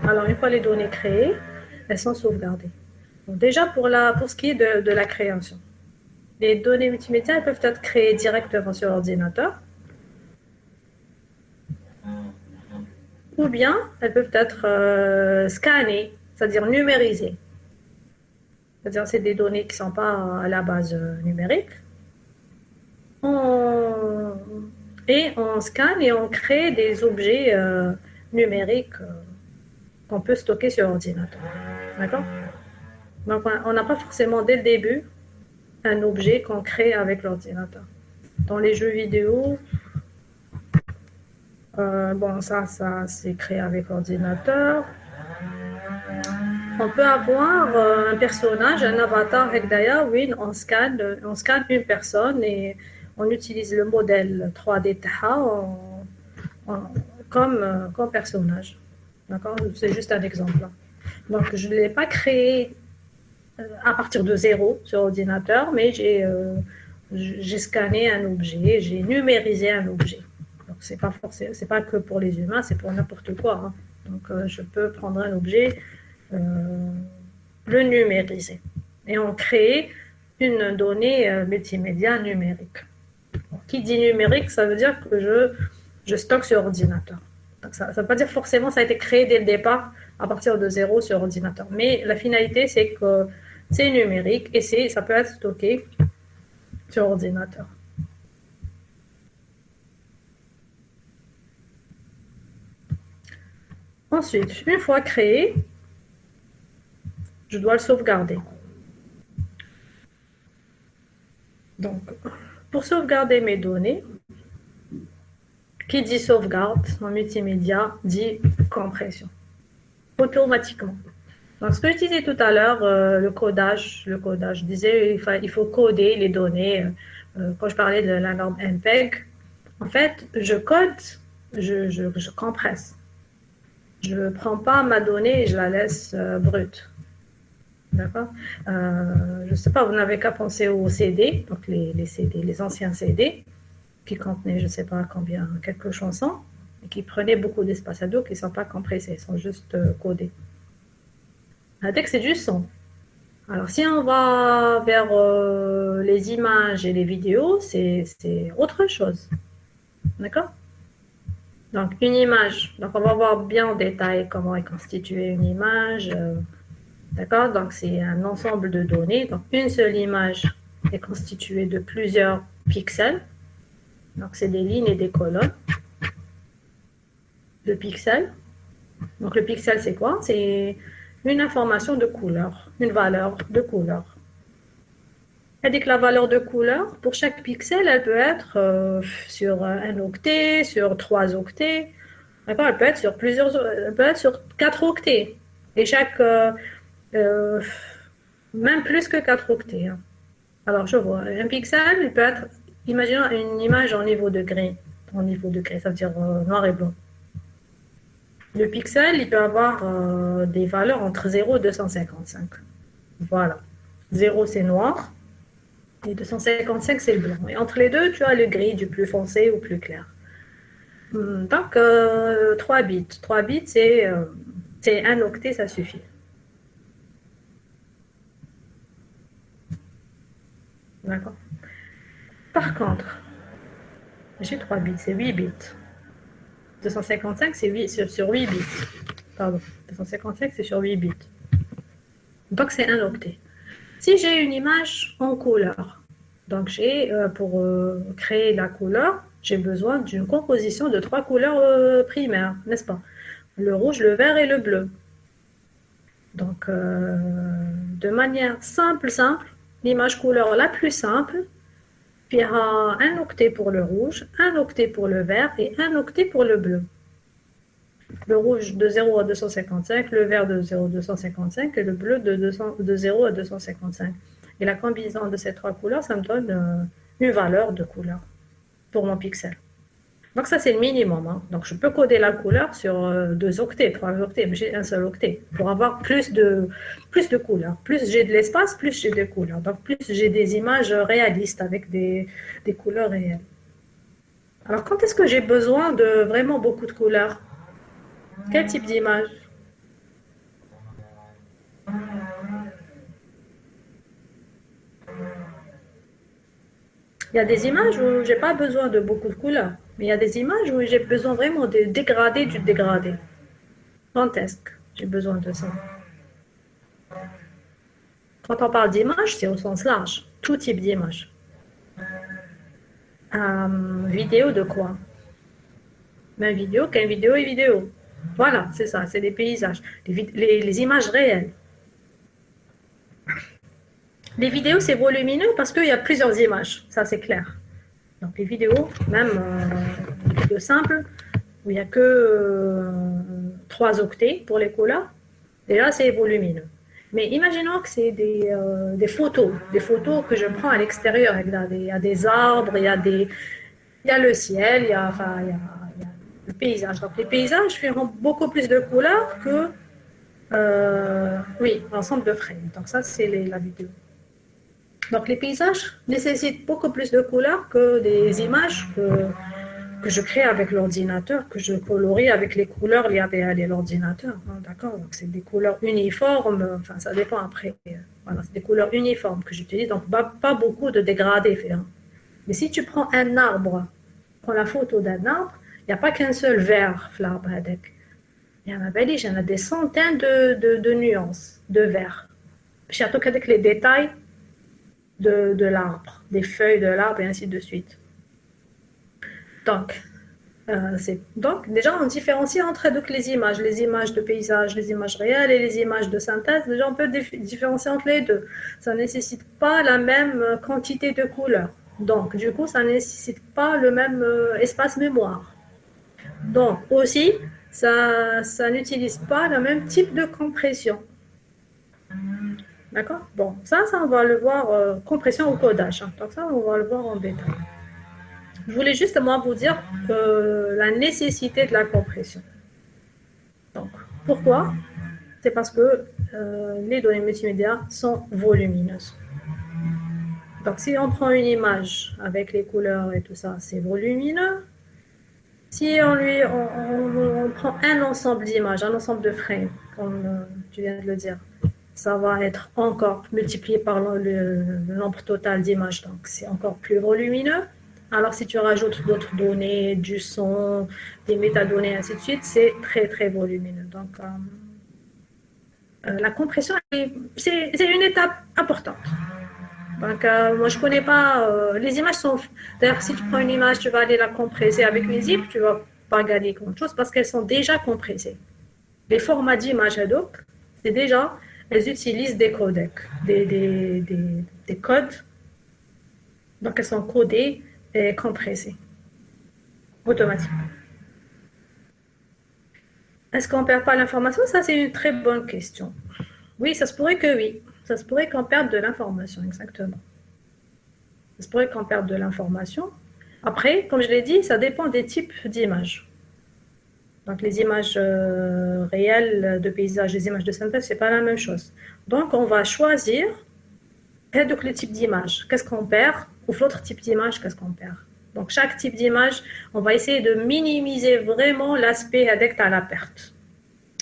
alors une fois les données créées, elles sont sauvegardées. Donc, déjà pour ce qui est de la création, les données multimédia elles peuvent être créées directement sur l'ordinateur, ou bien elles peuvent être scannées, c'est-à-dire numérisées. C'est-à-dire c'est des données qui ne sont pas à la base numérique. Et on scanne et on crée des objets numériques qu'on peut stocker sur l'ordinateur. D'accord? Donc on n'a pas forcément dès le début un objet qu'on crée avec l'ordinateur. Dans les jeux vidéo, bon, ça c'est créé avec l'ordinateur. On peut avoir un personnage, un avatar, d'ailleurs, oui, on scanne une personne et on utilise le modèle 3D Taha comme personnage. D'accord? C'est juste un exemple. Donc, je ne l'ai pas créé à partir de zéro sur ordinateur, mais j'ai scanné un objet, j'ai numérisé un objet. Donc, c'est pas que pour les humains, c'est pour n'importe quoi, hein. Donc, je peux prendre un objet, le numériser. Et on crée une donnée multimédia numérique. Qui dit numérique, ça veut dire que je stocke sur ordinateur. Donc ça ne veut pas dire forcément que ça a été créé dès le départ à partir de zéro sur ordinateur. Mais la finalité, c'est que c'est numérique et ça peut être stocké sur ordinateur. Ensuite, une fois créé, je dois le sauvegarder. Donc, pour sauvegarder mes données, qui dit sauvegarde en multimédia dit compression, automatiquement. Donc, ce que je disais tout à l'heure, le codage, je disais il faut coder les données. Quand je parlais de la norme MPEG, en fait, je code, je compresse. Je ne prends pas ma donnée et je la laisse brute. D'accord? Je ne sais pas, vous n'avez qu'à penser aux CD, donc les CD, les anciens CD, qui contenaient, je ne sais pas combien, quelques chansons, et qui prenaient beaucoup d'espace à dos, qui ne sont pas compressés, ils sont juste codés. Un texte, c'est du son. Alors, si on va vers les images et les vidéos, c'est autre chose. D'accord? Donc, une image. Donc, on va voir bien en détail comment est constituée une image. D'accord? Donc, c'est un ensemble de données. Donc, une seule image est constituée de plusieurs pixels. Donc, c'est des lignes et des colonnes de pixels. Donc, le pixel, c'est quoi? C'est une information de couleur, une valeur de couleur. C'est-à-dire que la valeur de couleur, pour chaque pixel, elle peut être sur un octet, sur 3 octets. D'accord? Elle peut être sur elle peut être sur 4 octets. Et même plus que 4 octets, hein. Alors, je vois, un pixel, il peut être, imaginons une image en niveau de gris. En niveau de gris, ça veut dire noir et blanc. Le pixel, il peut avoir des valeurs entre 0 et 255. Voilà. 0, c'est noir. Et 255, c'est le blanc. Et entre les deux, tu as le gris du plus foncé au plus clair. Donc, 3 bits. 3 bits, c'est un octet, ça suffit. D'accord. Par contre, j'ai 3 bits, c'est 8 bits. 255, c'est sur 8 bits. Pardon, 255, c'est sur 8 bits. Donc, c'est un octet. Si j'ai une image en couleur, donc pour créer la couleur, j'ai besoin d'une composition de 3 couleurs primaires, n'est-ce pas? Le rouge, le vert et le bleu. Donc, de manière simple, l'image couleur la plus simple, puis il y aura un octet pour le rouge, un octet pour le vert et un octet pour le bleu. Le rouge de 0 à 255, le vert de 0 à 255 et le bleu de 0 à 255. Et la combinaison de ces 3 couleurs, ça me donne une valeur de couleur pour mon pixel. Donc ça, c'est le minimum. Hein. Donc je peux coder la couleur sur 2 octets, 3 octets, mais j'ai un seul octet pour avoir plus de couleurs. Plus j'ai de l'espace, plus j'ai des couleurs. Donc plus j'ai des images réalistes avec des couleurs réelles. Alors quand est-ce que j'ai besoin de vraiment beaucoup de couleurs? Quel type d'image? Il y a des images où j'ai pas besoin de beaucoup de couleurs, mais il y a des images où j'ai besoin vraiment de dégrader du dégradé. Fantasque, j'ai besoin de ça. Quand on parle d'image, c'est au sens large, tout type d'image. Vidéo de quoi? Même vidéo, qu'une vidéo et vidéo. Voilà, c'est ça, c'est des paysages, les images réelles. Les vidéos, c'est volumineux parce qu'il y a plusieurs images, ça c'est clair. Donc les vidéos, même les vidéos simples, où il n'y a que 3 octets pour les couleurs, déjà c'est volumineux. Mais imaginons que c'est des photos que je prends à l'extérieur. Il y a des arbres, il y a le ciel, il y a le paysage. Donc les paysages feront beaucoup plus de couleurs que l'ensemble de frames. Donc ça, c'est la vidéo. Donc les paysages nécessitent beaucoup plus de couleurs que des images que je crée avec l'ordinateur, que je colorie avec les couleurs liées à l'ordinateur. Hein, d'accord? Donc c'est des couleurs uniformes, enfin ça dépend après. Voilà, c'est des couleurs uniformes que j'utilise, donc pas beaucoup de dégradés faits. Hein. Mais si tu prends un arbre, prends la photo d'un arbre, il n'y a pas qu'un seul vert, l'arbre avec. Il y en a des centaines de nuances de vert. Surtout avec les détails de l'arbre, des feuilles de l'arbre et ainsi de suite. Donc, déjà, on différencie entre les images de paysage, les images réelles et les images de synthèse. Déjà, on peut différencier entre les deux. Ça ne nécessite pas la même quantité de couleurs. Donc, du coup, ça ne nécessite pas le même espace mémoire. Donc, aussi, ça n'utilise pas le même type de compression. D'accord? Bon, ça, on va le voir, compression ou codage. Hein. Donc ça, on va le voir en détail. Je voulais justement vous dire la nécessité de la compression. Donc, pourquoi? C'est parce que les données multimédia sont volumineuses. Donc, si on prend une image avec les couleurs et tout ça, c'est volumineux. Si on prend un ensemble d'images, un ensemble de frames, comme tu viens de le dire, ça va être encore multiplié par le nombre total d'images, donc c'est encore plus volumineux. Alors si tu rajoutes d'autres données, du son, des métadonnées, ainsi de suite, c'est très très volumineux. Donc la compression, c'est une étape importante. Donc moi je connais pas, les images sont, d'ailleurs si tu prends une image, tu vas aller la compresser avec une zip, tu vas pas gagner grand chose parce qu'elles sont déjà compressées. Les formats d'images ad hoc, c'est déjà, elles utilisent des codecs, des codes. Donc, elles sont codées et compressées automatiquement. Est-ce qu'on ne perd pas l'information? Ça, c'est une très bonne question. Oui, ça se pourrait que oui. Ça se pourrait qu'on perde de l'information, exactement. Ça se pourrait qu'on perde de l'information. Après, comme je l'ai dit, ça dépend des types d'images. Donc, les images réelles de paysage, les images de synthèse, ce n'est pas la même chose. Donc, on va choisir donc le type d'image, qu'est-ce qu'on perd, ou l'autre type d'image, qu'est-ce qu'on perd. Donc chaque type d'image, on va essayer de minimiser vraiment l'aspect addict à la perte,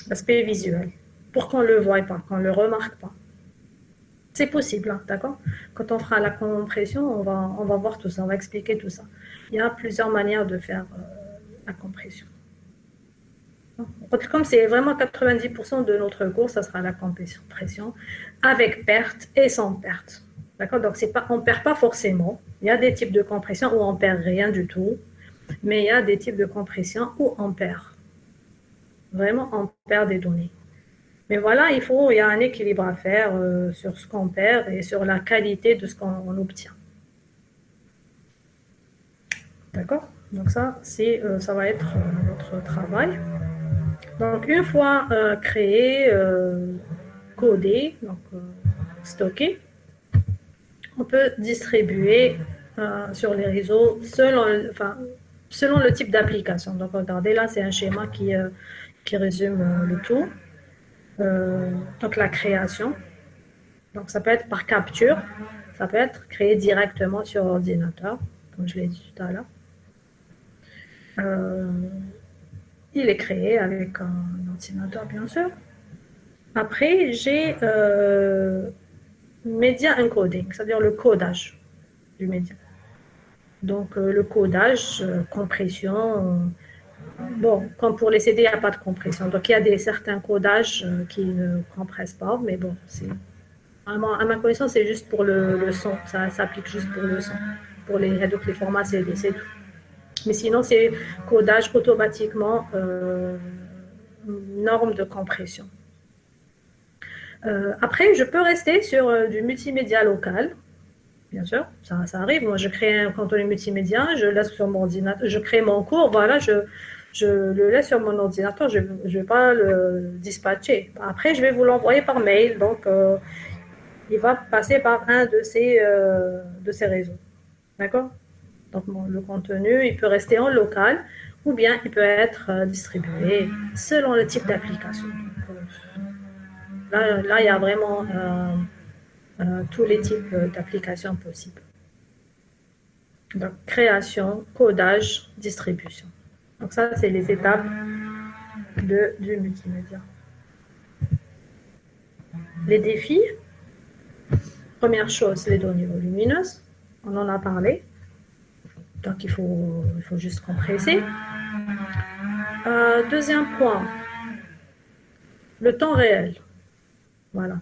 l'aspect visuel, pour qu'on ne le voie pas, qu'on ne le remarque pas. C'est possible, hein, d'accord? Quand on fera la compression, on va voir tout ça, on va expliquer tout ça. Il y a plusieurs manières de faire la compression. Comme c'est vraiment 90% de notre cours, ça sera la compression avec perte et sans perte. D'accord? Donc, on ne perd pas forcément. Il y a des types de compression où on ne perd rien du tout, mais il y a des types de compression où on perd. Vraiment, on perd des données. Mais voilà, il y a un équilibre à faire sur ce qu'on perd et sur la qualité de ce qu'on obtient. D'accord? Donc ça va être notre travail. Donc une fois créé, codé, donc stocké, on peut distribuer sur les réseaux selon le type d'application. Donc regardez là, c'est un schéma qui résume le tout. Donc la création. Donc ça peut être par capture, ça peut être créé directement sur ordinateur, comme je l'ai dit tout à l'heure. Il est créé avec un ordinateur, bien sûr. Après, j'ai média encoding, c'est-à-dire le codage du média. Donc le codage, compression. Bon, comme pour les CD, il n'y a pas de compression. Donc il y a certains codages qui ne compressent pas, mais bon, à ma connaissance, c'est juste pour le son. Ça s'applique juste pour le son. Pour les formats CD, c'est tout. Mais sinon, c'est codage automatiquement, norme de compression. Après, je peux rester sur du multimédia local. Bien sûr, ça arrive. Moi, je crée un contenu multimédia, je laisse sur mon ordinateur, je crée mon cours, voilà, je le laisse sur mon ordinateur, je ne vais pas le dispatcher. Après, je vais vous l'envoyer par mail, donc il va passer par un de ces réseaux. D'accord? Donc, le contenu, il peut rester en local ou bien il peut être distribué selon le type d'application. Là, il y a vraiment tous les types d'applications possibles. Donc, création, codage, distribution. Donc, ça, c'est les étapes du multimédia. Les défis. Première chose, les données volumineuses. On en a parlé. Donc, il faut juste compresser. Deuxième point, le temps réel. Voilà.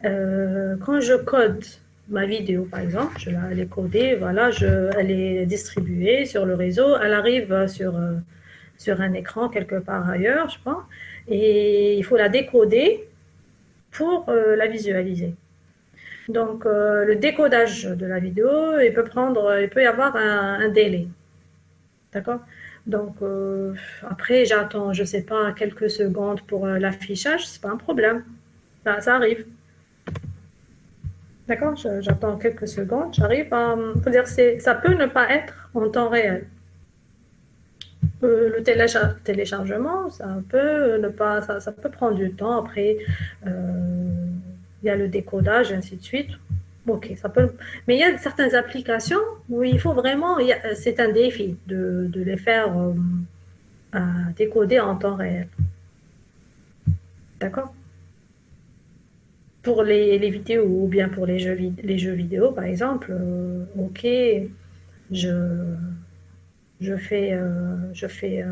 Quand je code ma vidéo, par exemple, elle est codée, voilà, elle est distribuée sur le réseau, elle arrive sur un écran quelque part ailleurs, je crois, et il faut la décoder pour la visualiser. Donc, le décodage de la vidéo, il peut y avoir un délai. D'accord? Donc, après, j'attends, je ne sais pas, quelques secondes pour l'affichage, ce n'est pas un problème. Ça arrive. D'accord? J'attends quelques secondes, j'arrive à... ça peut ne pas être en temps réel. Le téléchargement, ça peut prendre du temps. Après, il y a le décodage, et ainsi de suite. Ok, ça peut... Mais il y a certaines applications où il faut vraiment... C'est un défi de les faire décoder en temps réel. D'accord? Pour les vidéos ou bien pour les jeux vidéo, par exemple, ok, je fais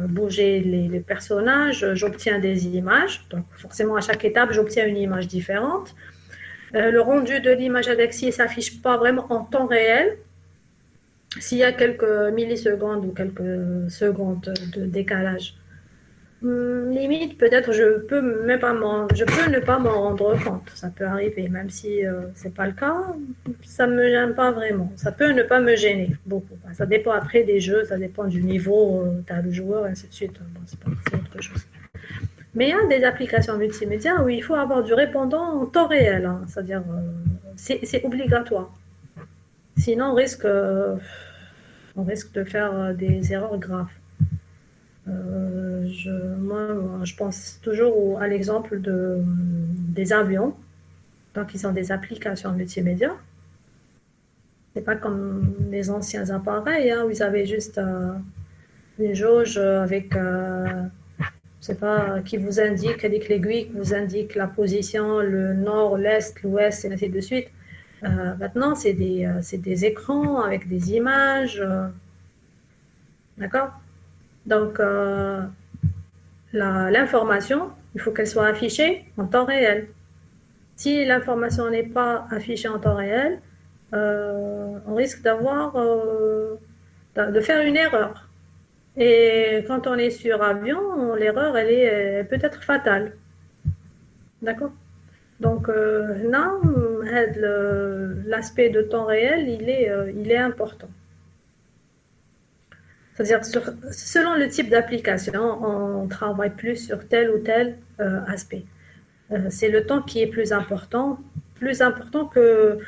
bouger les personnages, j'obtiens des images. Donc, forcément, à chaque étape, j'obtiens une image différente. Le rendu de l'image indexée ne s'affiche pas vraiment en temps réel. S'il y a quelques millisecondes ou quelques secondes de décalage, limite, peut-être je peux ne pas m'en rendre compte. Ça peut arriver, même si ce n'est pas le cas, ça ne me gêne pas vraiment. Ça peut ne pas me gêner beaucoup. Ça dépend après des jeux, ça dépend du niveau, tu as le joueur, et ainsi de suite. Bon, c'est autre chose. Mais il y a des applications multimédia où il faut avoir du répondant en temps réel. Hein, c'est-à-dire, c'est obligatoire. Sinon, on risque de faire des erreurs graves. Moi, je pense toujours à l'exemple des avions. Donc, ils ont des applications multimédia. C'est pas comme les anciens appareils, hein, où ils avaient juste une jauge avec, je sais pas, qui vous indique, avec l'aiguille qui vous indique la position, le nord, l'est, l'ouest, et ainsi de suite. Maintenant, c'est des écrans avec des images, d'accord? Donc, l'information, il faut qu'elle soit affichée en temps réel. Si l'information n'est pas affichée en temps réel, on risque de faire une erreur. Et quand on est sur avion, l'erreur, elle peut être fatale. D'accord? Donc, là, l'aspect de temps réel, il est important. C'est-à-dire, selon le type d'application, on travaille plus sur tel ou tel aspect. C'est le temps qui est plus important que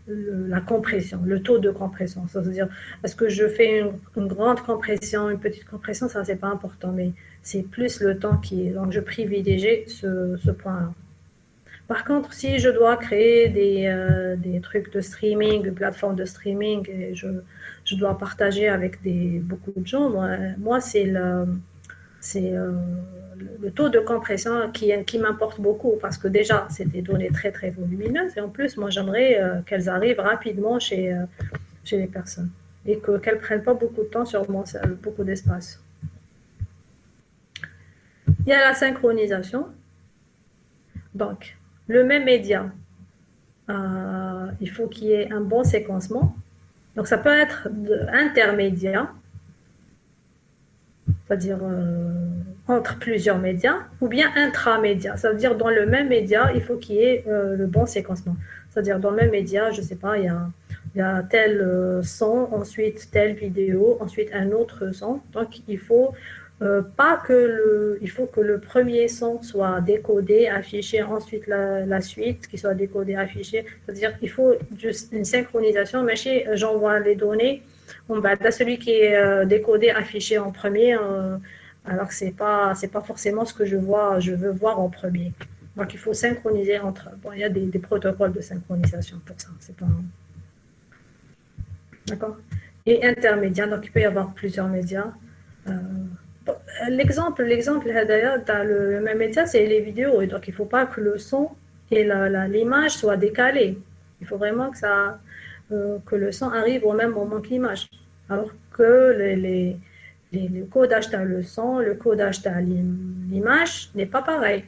la compression, le taux de compression. C'est-à-dire, est-ce que je fais une grande compression, une petite compression, ça, c'est pas important, mais c'est plus le temps qui est. Donc, je privilégie ce point-là. Par contre, si je dois créer des trucs de streaming, une plateforme de streaming, et je dois partager avec beaucoup de gens, moi c'est le taux de compression qui m'importe beaucoup parce que déjà, c'est des données très, très volumineuses et en plus, moi, j'aimerais qu'elles arrivent rapidement chez les personnes et qu'elles ne prennent pas beaucoup de temps sur beaucoup d'espace. Il y a la synchronisation. Donc, le même média, il faut qu'il y ait un bon séquencement. Donc, ça peut être intermédiaire, c'est-à-dire entre plusieurs médias, ou bien intramédia, c'est-à-dire dans le même média, il faut qu'il y ait le bon séquencement. C'est-à-dire dans le même média, je ne sais pas, il y a tel son, ensuite telle vidéo, ensuite un autre son. Donc il faut il faut que le premier son soit décodé, affiché, ensuite la suite qui soit décodée, affichée. C'est-à-dire qu'il faut juste une synchronisation, mais j'envoie les données. Bon, bah, celui qui est décodé, affiché en premier, alors que c'est pas forcément ce que je veux voir en premier. Donc il faut synchroniser entre. Bon, il y a des protocoles de synchronisation pour ça. C'est pas. D'accord. Et intermédiaire, donc il peut y avoir plusieurs médias. L'exemple, d'ailleurs, le même média, c'est les vidéos. Et donc il ne faut pas que le son et l'image soient décalés. Il faut vraiment que le son arrive au même moment que l'image. Alors que le codage dans le son, le codage dans l'image n'est pas pareil.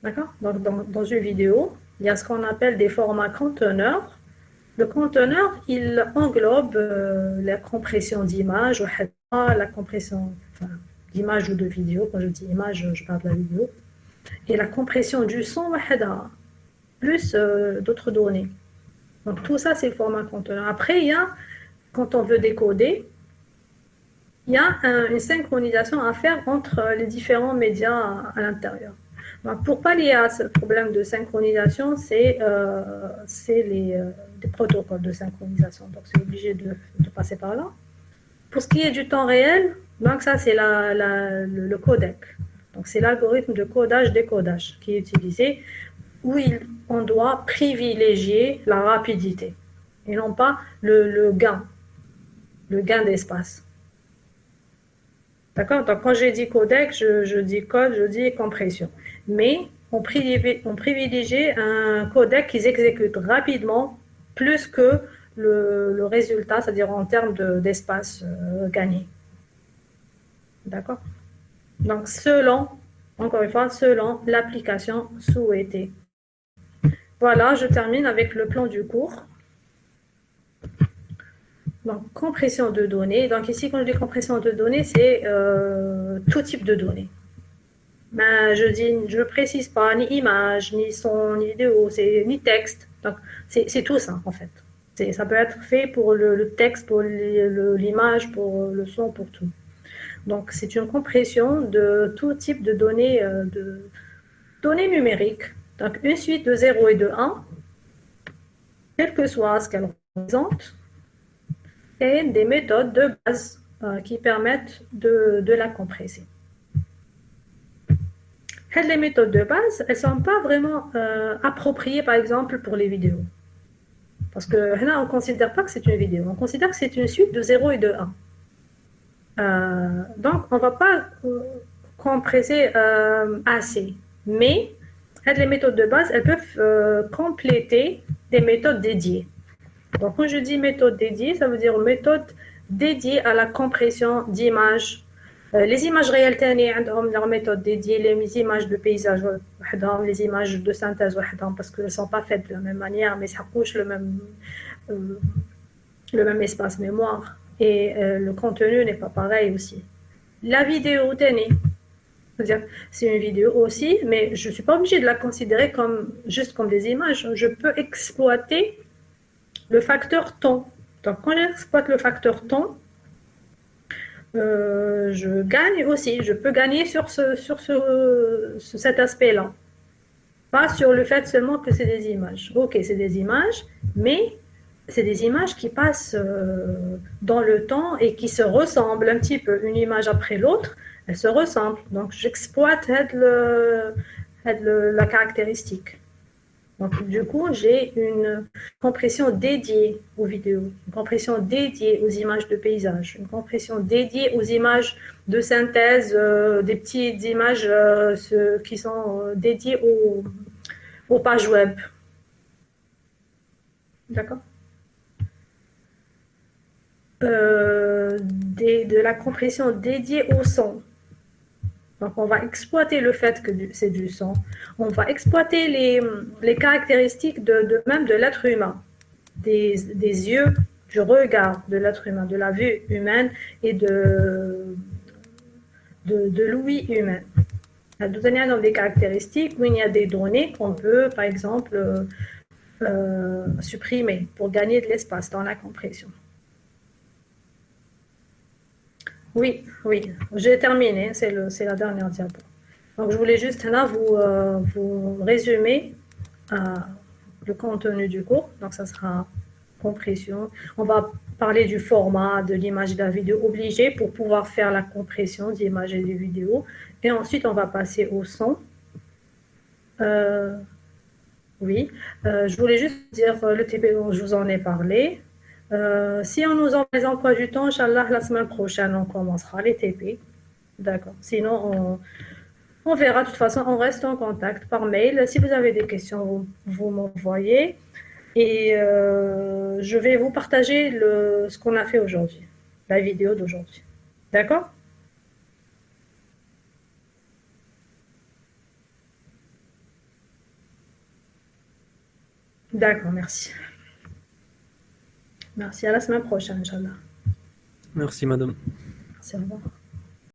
D'accord? Donc, dans une vidéo, il y a ce qu'on appelle des formats conteneurs. Le conteneur, il englobe la compression d'image, la compression d'image ou de vidéo. Quand je dis image, je parle de la vidéo. Et la compression du son, plus d'autres données. Donc, tout ça, c'est le format conteneur. Après, quand on veut décoder, il y a une synchronisation à faire entre les différents médias à l'intérieur. Donc, pour pallier à ce problème de synchronisation, c'est des protocoles de synchronisation. Donc, c'est obligé de passer par là. Pour ce qui est du temps réel, donc ça, c'est le codec. Donc, c'est l'algorithme de codage-décodage qui est utilisé où on doit privilégier la rapidité et non pas le gain d'espace. D'accord? Donc, quand j'ai dit codec, je dis code, je dis compression. Mais on privilégie un codec qui s'exécute rapidement plus que le résultat, c'est-à-dire en termes d'espace gagné. D'accord? Donc, encore une fois, selon l'application souhaitée. Voilà, je termine avec le plan du cours. Donc, compression de données. Donc, ici, quand je dis compression de données, c'est tout type de données. Ben, je ne précise pas ni image, ni son, ni vidéo, ni texte. Donc, c'est tout ça, en fait. Ça peut être fait pour le texte, pour l'image, pour le son, pour tout. Donc, c'est une compression de tout type de données numériques. Donc, une suite de 0 et de 1, quel que soit ce qu'elle représente, et des méthodes de base qui permettent de la compresser. Les méthodes de base, elles ne sont pas vraiment appropriées, par exemple, pour les vidéos. Parce que là, on ne considère pas que c'est une vidéo, on considère que c'est une suite de 0 et de 1. Donc, on ne va pas compresser assez. Mais les méthodes de base, elles peuvent compléter des méthodes dédiées. Donc, quand je dis méthode dédiée, ça veut dire méthode dédiée à la compression d'images. Les images réelles, ont leur méthode dédiée, les images de paysage, les images de synthèse, parce qu'elles ne sont pas faites de la même manière, mais ça couche le même espace mémoire. Et le contenu n'est pas pareil aussi. La vidéo, c'est-à-dire, c'est une vidéo aussi, mais je ne suis pas obligée de la considérer juste comme des images. Je peux exploiter le facteur temps. Donc, quand j'exploite le facteur temps, je gagne aussi. Je peux gagner sur cet aspect-là. Pas sur le fait seulement que c'est des images. Ok, c'est des images, mais c'est des images qui passent dans le temps et qui se ressemblent un petit peu, une image après l'autre, elles se ressemblent. Donc, j'exploite la caractéristique. Donc, du coup, j'ai une compression dédiée aux vidéos, une compression dédiée aux images de paysage, une compression dédiée aux images de synthèse, des petites images qui sont dédiées aux pages web. D'accord ? De la compression dédiée au son. Donc, on va exploiter le fait que c'est du son. On va exploiter les caractéristiques même de l'être humain, des yeux, du regard de l'être humain, de la vue humaine et de l'ouïe humaine. Il y a des caractéristiques où il y a des données qu'on peut, par exemple, supprimer pour gagner de l'espace dans la compression. Oui, j'ai terminé, c'est la dernière diapo. Donc, je voulais juste là vous résumer le contenu du cours. Donc, ça sera compression. On va parler du format de l'image et de la vidéo obligée pour pouvoir faire la compression d'image et de vidéo. Et ensuite, on va passer au son. Oui, je voulais juste dire le TP dont je vous en ai parlé. Si on nous envoie les emplois du temps, Inch'Allah, la semaine prochaine, on commencera les TP. D'accord. Sinon, on verra. De toute façon, on reste en contact par mail. Si vous avez des questions, vous m'envoyez. Et je vais vous partager ce qu'on a fait aujourd'hui, la vidéo d'aujourd'hui. D'accord ? D'accord, merci. Merci, à la semaine prochaine, Inch'Allah. Merci, madame. Merci, au revoir.